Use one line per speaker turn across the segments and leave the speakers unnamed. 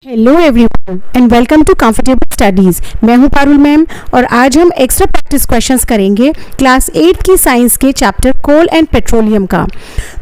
Hello everyone and welcome to comfortable studies. मैं हूं Parul ma'am और आज हम एक्स्ट्रा प्रैक्टिस क्वेश्चंस करेंगे क्लास 8 की साइंस के चैप्टर कोल एंड पेट्रोलियम का।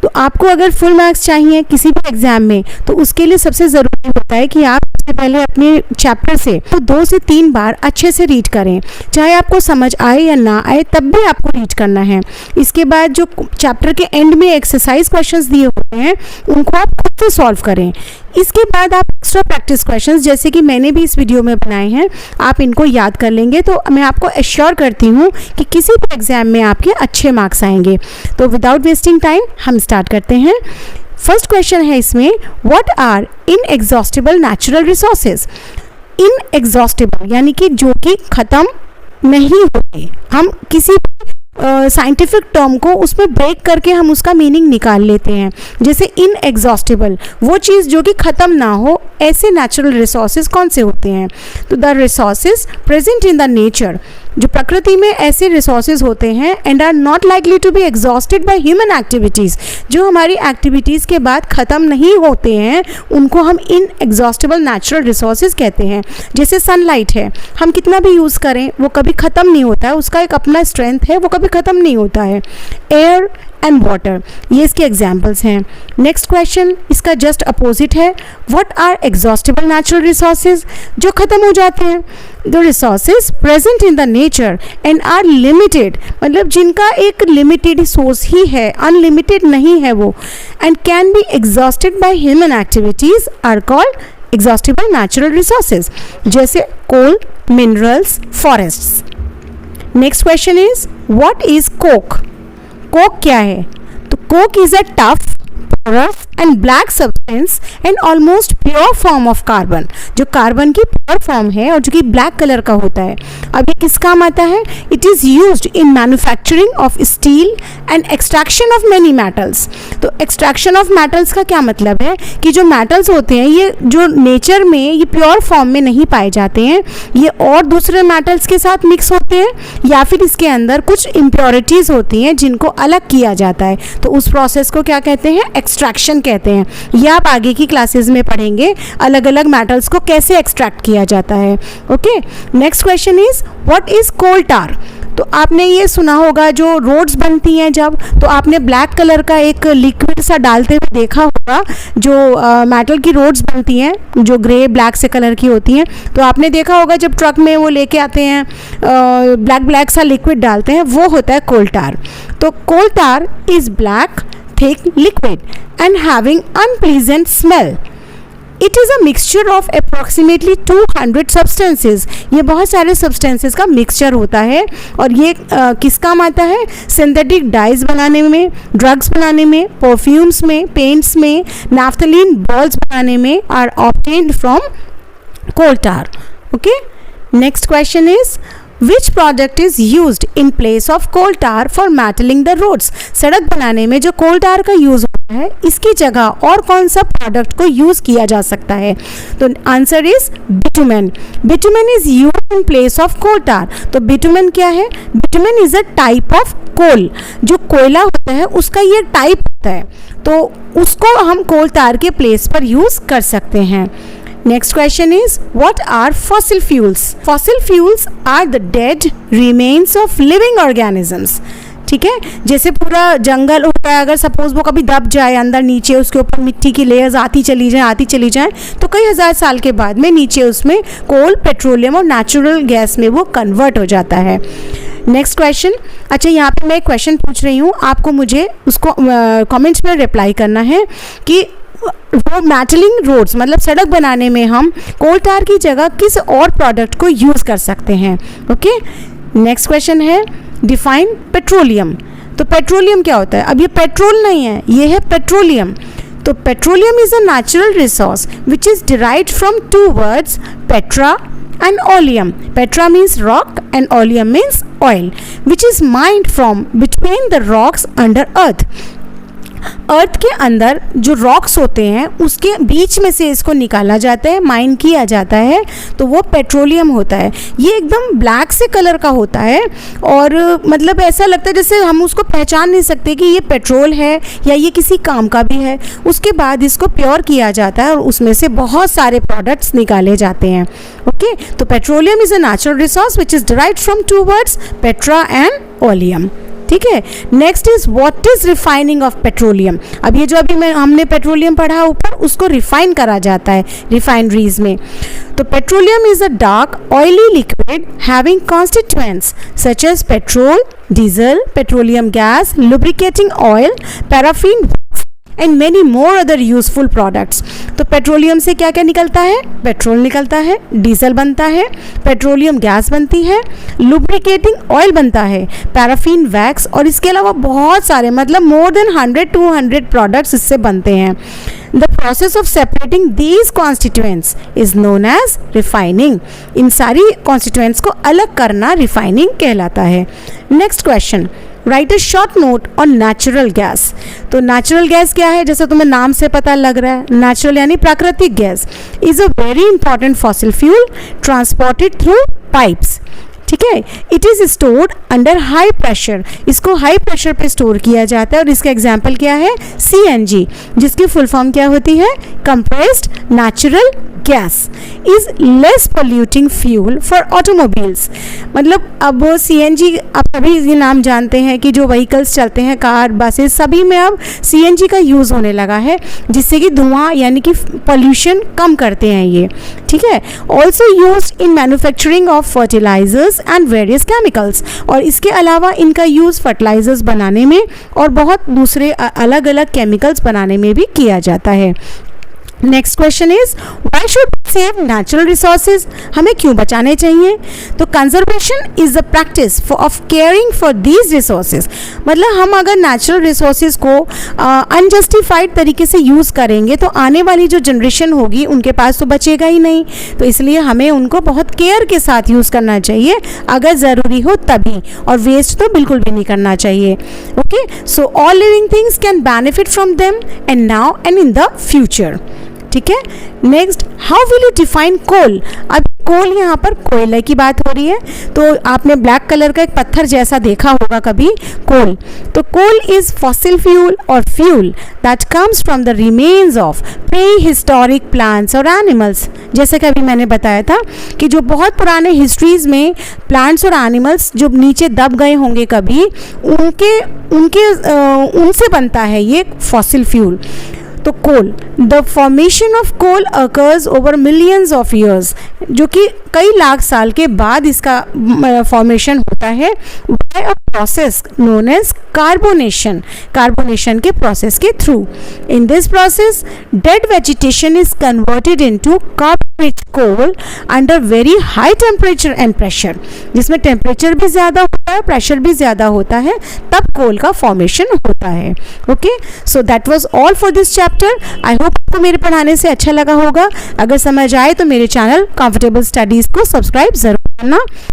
तो आपको अगर फुल मार्क्स चाहिए किसी भी एग्जाम में तो उसके लिए सबसे ज़रूरी होता है कि आप सबसे पहले अपने चैप्टर से तो 2 से 3 बार अच्छे से रीड करें, चाहे आपको समझ आए या ना आए तब भी आपको रीड करना है। इसके बाद जो चैप्टर के एंड में एक्सरसाइज क्वेश्चंस दिए होते हैं उनको आप खुद से सॉल्व करें। इसके बाद आप एक्स्ट्रा प्रैक्टिस क्वेश्चंस जैसे कि मैंने भी इस वीडियो में बनाए हैं आप इनको याद कर लेंगे तो मैं आपको एश्योर करती हूँ कि किसी भी एग्जाम में आपके अच्छे मार्क्स आएंगे। तो विदाउट वेस्टिंग टाइम हम स्टार्ट करते हैं। फर्स्ट क्वेश्चन है इसमें, what are inexhaustible natural resources. Inexhaustible यानी कि जो कि ख़त्म नहीं होते। हम किसी साइंटिफिक टर्म को उसमें ब्रेक करके हम उसका मीनिंग निकाल लेते हैं। जैसे इनएग्जॉस्टिबल वो चीज़ जो कि ख़त्म ना हो, ऐसे नेचुरल रिसोर्सेज कौन से होते हैं। तो the resources present in the nature, जो प्रकृति में ऐसे रिसोर्सेज होते हैं and are not likely to be exhausted by human activities, जो हमारी एक्टिविटीज़ के बाद ख़त्म नहीं होते हैं उनको हम इनएग्जॉस्टिबल नेचुरल रिसोर्सेज कहते हैं। जैसे सनलाइट है, हम कितना भी यूज़ करें वो कभी ख़त्म नहीं होता है, उसका एक अपना स्ट्रेंथ है, वो कभी ख़त्म नहीं होता है। एयर एंड वाटर ये इसके एग्जाम्पल्स हैं। नेक्स्ट क्वेश्चन इसका जस्ट अपोजिट है, what are exhaustible natural resources, जो ख़त्म हो जाते हैं। The resources present in the nature and are limited, मतलब जिनका एक लिमिटेड सोर्स ही है, अनलिमिटेड नहीं है वो, and can be exhausted by human activities are called exhaustible natural resources, जैसे coal, minerals, forests. Next question is, what is coke. Coke क्या है। तो coke is a tough porous and black substance and almost pure form of carbon, जो carbon की pure form है और जो कि ब्लैक कलर का होता है। अब ये किस काम आता है। It is used in manufacturing of steel and extraction of many metals. तो एक्सट्रैक्शन ऑफ मेटल्स का क्या मतलब है कि जो मेटल्स होते हैं ये जो नेचर में ये प्योर फॉर्म में नहीं पाए जाते हैं, ये और दूसरे मेटल्स के साथ मिक्स होते हैं या फिर इसके अंदर कुछ इम्प्योरिटीज़ होती हैं जिनको अलग किया जाता है। तो उस प्रोसेस को क्या कहते हैं, एक्सट्रैक्शन कहते हैं। ये आप आगे की क्लासेस में पढ़ेंगे अलग अलग मेटल्स को कैसे एक्सट्रैक्ट किया जाता है। Okay, next question is, what is coal tar. तो आपने ये सुना होगा जो रोड्स बनती हैं जब, तो आपने ब्लैक कलर का एक लिक्विड सा डालते हुए देखा होगा। जो मेटल की रोड्स बनती हैं जो ग्रे ब्लैक से कलर की होती हैं, तो आपने देखा होगा जब ट्रक में वो लेके आते हैं ब्लैक सा लिक्विड डालते हैं, वो होता है कोल टार। तो coal tar is black thick liquid and having unpleasant smell. It is a mixture of approximately 200 substances. ये बहुत सारे substances का mixture होता है और ये किस काम आता है, synthetic dyes बनाने में, drugs बनाने में, perfumes में, paints में, naphthalene balls बनाने में are obtained from coal tar. Okay? Next question is, Which product is used in place of coal tar for metaling the roads? सड़क बनाने में जो कोल टार का यूज़ होता है इसकी जगह और कौन सा प्रोडक्ट को यूज़ किया जा सकता है। तो answer is bitumen. Bitumen is used in place of coal tar. तो बिटुमेन क्या है, bitumen is a type of coal, जो कोयला होता है उसका ये टाइप होता है, तो उसको हम कोल टार के प्लेस पर यूज़ कर सकते हैं। Next question is, what are fossil fuels? Fossil fuels are the dead remains of living organisms. ठीक है, जैसे पूरा जंगल होता है, अगर सपोज वो कभी दब जाए अंदर नीचे, उसके ऊपर मिट्टी की लेयर्स आती चली जाए तो कई हज़ार साल के बाद में नीचे उसमें कोल, पेट्रोलियम और नेचुरल गैस में वो कन्वर्ट हो जाता है। नेक्स्ट क्वेश्चन, अच्छा यहाँ पे मैं एक क्वेश्चन पूछ रही हूँ, आपको मुझे उसको कमेंट्स में रिप्लाई करना है कि वो मेटलिंग रोड्स मतलब सड़क बनाने में हम कोल टार की जगह किस और प्रोडक्ट को यूज़ कर सकते हैं। ओके, नेक्स्ट क्वेश्चन है, डिफाइन पेट्रोलियम। तो पेट्रोलियम क्या होता है। अब ये पेट्रोल नहीं है, ये है पेट्रोलियम। तो petroleum is a natural resource which is derived from 2 words, Petra and oleum. Petra means rock and oleum means oil, which is mined from between the rocks under earth. अर्थ के अंदर जो rocks होते हैं उसके बीच में से इसको निकाला जाता है, माइन किया जाता है, तो वो पेट्रोलियम होता है। ये एकदम ब्लैक से कलर का होता है और मतलब ऐसा लगता है जैसे हम उसको पहचान नहीं सकते कि ये पेट्रोल है या ये किसी काम का भी है। उसके बाद इसको प्योर किया जाता है और उसमें से बहुत सारे प्रोडक्ट्स निकाले जाते हैं। ओके, तो petroleum is a natural resource which is derived from two words petra and oleum. ठीक है, next is what is refining of petroleum. अब ये जो अभी हमने पेट्रोलियम पढ़ा ऊपर, उसको रिफाइन करा जाता है रिफाइनरीज में। तो petroleum is a dark oily liquid having constituents such as petrol, diesel, petroleum gas, lubricating oil, paraffin and many more other useful products. तो पेट्रोलियम से क्या क्या निकलता है? पेट्रोल निकलता है, डीजल बनता है, पेट्रोलियम गैस बनती है, लुब्रिकेटिंग ऑयल बनता है, पैराफिन वैक्स, और इसके अलावा बहुत सारे मतलब मोर देन 100-200 प्रोडक्ट्स इससे बनते हैं। The process of separating these constituents is known as refining. इन सारी constituents को अलग करना refining कहलाता है। Next question. Right a short note on natural gas. तो नेचुरल गैस क्या है? जैसे तुम्हें नाम से पता लग रहा है, नेचुरल यानी प्राकृतिक gas is a very important fossil fuel transported through pipes. ठीक है, it is stored under high pressure. इसको हाई प्रेशर पे स्टोर किया जाता है और इसका एग्जाम्पल क्या है? CNG, जिसकी फुल फॉर्म क्या होती है? Compressed natural gas is less polluting fuel for automobiles. मतलब अब CNG, आप सभी ये नाम जानते हैं कि जो व्हीकल्स चलते हैं, कार, बसेस, सभी में अब CNG का यूज़ होने लगा है, जिससे कि धुआं यानी कि पोल्यूशन कम करते हैं ये। ठीक है, also used in manufacturing of fertilizers and various chemicals, और इसके अलावा इनका यूज़ फर्टिलाइजर्स बनाने में और बहुत दूसरे अलग अलग केमिकल्स बनाने में भी किया जाता है। Next question is why should save natural resources. हमें क्यों बचाने चाहिए? तो conservation is the practice of caring for these resources. मतलब हम अगर नेचुरल रिसोर्सेज को अनजस्टिफाइड तरीके से यूज़ करेंगे तो आने वाली जो जनरेशन होगी उनके पास तो बचेगा ही नहीं। तो इसलिए हमें उनको बहुत केयर के साथ यूज़ करना चाहिए, अगर ज़रूरी हो तभी, और वेस्ट तो बिल्कुल भी नहीं करना चाहिए। Okay, so all living things can benefit from them and now and in the future. ठीक है, next, how will you define coal. अब कोल, यहाँ पर कोयले की बात हो रही है, तो आपने ब्लैक कलर का एक पत्थर जैसा देखा होगा कभी, कोल। तो कोल इज फॉसिल फ्यूल और fuel that comes from the remains of pre historic plants और एनिमल्स। जैसे कि अभी मैंने बताया था कि जो बहुत पुराने हिस्ट्रीज में प्लांट्स और एनिमल्स जो नीचे दब गए होंगे कभी, उनसे बनता है ये फॉसिल फ्यूल। तो coal, the formation of coal occurs over millions of years, जो कि कई लाख साल के बाद इसका फॉर्मेशन होता है by a process known as carbonation, carbonation के प्रोसेस के through. In this process dead vegetation is converted into carbon rich coal under very high temperature and pressure, जिसमें टेम्परेचर भी ज़्यादा होता है, प्रेशर भी ज़्यादा होता है, तब कोल का फॉर्मेशन होता है। Okay, so that was all for this chapter. I hope आपको मेरे पढ़ाने से अच्छा लगा होगा। अगर समझ आए तो मेरे चैनल कंफर्टेबल स्टडीज़ को सब्सक्राइब ज़रूर करना।